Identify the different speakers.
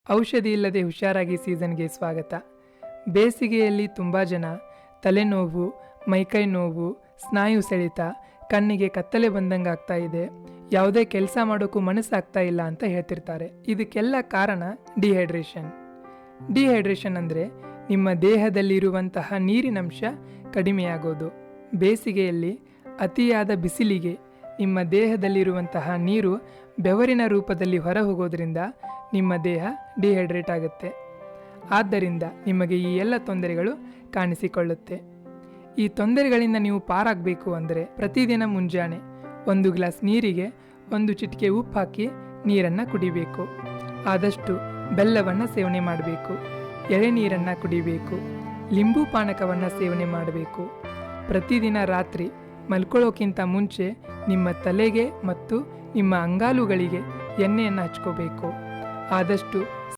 Speaker 1: ಔಷಧಿ ಇಲ್ಲದೆ ಹುಷಾರಾಗಿ ಸೀಸನ್ಗೆ ಸ್ವಾಗತ. ಬೇಸಿಗೆಯಲ್ಲಿ ತುಂಬ ಜನ ತಲೆನೋವು, ಮೈಕೈ ನೋವು, ಸ್ನಾಯು ಸೆಳೆತ, ಕಣ್ಣಿಗೆ ಕತ್ತಲೆ ಬಂದಂಗೆ ಆಗ್ತಾ ಇದೆ, ಯಾವುದೇ ಕೆಲಸ ಮಾಡೋಕ್ಕೂ ಮನಸ್ಸಾಗ್ತಾ ಇಲ್ಲ ಅಂತ ಹೇಳ್ತಿರ್ತಾರೆ. ಇದಕ್ಕೆಲ್ಲ ಕಾರಣ ಡಿಹೈಡ್ರೇಷನ್. ಡಿಹೈಡ್ರೇಷನ್ ಅಂದರೆ ನಿಮ್ಮ ದೇಹದಲ್ಲಿರುವಂತಹ ನೀರಿನಂಶ ಕಡಿಮೆಯಾಗೋದು. ಬೇಸಿಗೆಯಲ್ಲಿ ಅತಿಯಾದ ಬಿಸಿಲಿಗೆ ನಿಮ್ಮ ದೇಹದಲ್ಲಿರುವಂತಹ ನೀರು ಬೆವರಿನ ರೂಪದಲ್ಲಿ ಹೊರಹೋಗೋದ್ರಿಂದ ನಿಮ್ಮ ದೇಹ ಡಿಹೈಡ್ರೇಟ್ ಆಗುತ್ತೆ. ಆದ್ದರಿಂದ ನಿಮಗೆ ಈ ಎಲ್ಲ ತೊಂದರೆಗಳು ಕಾಣಿಸಿಕೊಳ್ಳುತ್ತೆ. ಈ ತೊಂದರೆಗಳಿಂದ ನೀವು ಪಾರಾಗಬೇಕು ಅಂದರೆ ಪ್ರತಿದಿನ ಮುಂಜಾನೆ 1 ಗ್ಲಾಸ್ ನೀರಿಗೆ 1 ಚಿಟಿಕೆ ಉಪ್ಪು ಹಾಕಿ ನೀರನ್ನು ಕುಡಿಬೇಕು. ಆದಷ್ಟು ಬೆಲ್ಲವನ್ನು ಸೇವನೆ ಮಾಡಬೇಕು. ಎಳೆನೀರನ್ನು ಕುಡಿಬೇಕು. ಲಿಂಬು ಪಾನಕವನ್ನು ಸೇವನೆ ಮಾಡಬೇಕು. ಪ್ರತಿದಿನ ರಾತ್ರಿ ಮಲ್ಕೊಳ್ಳೋಕ್ಕಿಂತ ಮುಂಚೆ ನಿಮ್ಮ ತಲೆಗೆ ಮತ್ತು ನಿಮ್ಮ ಅಂಗಾಲುಗಳಿಗೆ ಎಣ್ಣೆಯನ್ನು ಹಚ್ಕೋಬೇಕು. ಆದಷ್ಟು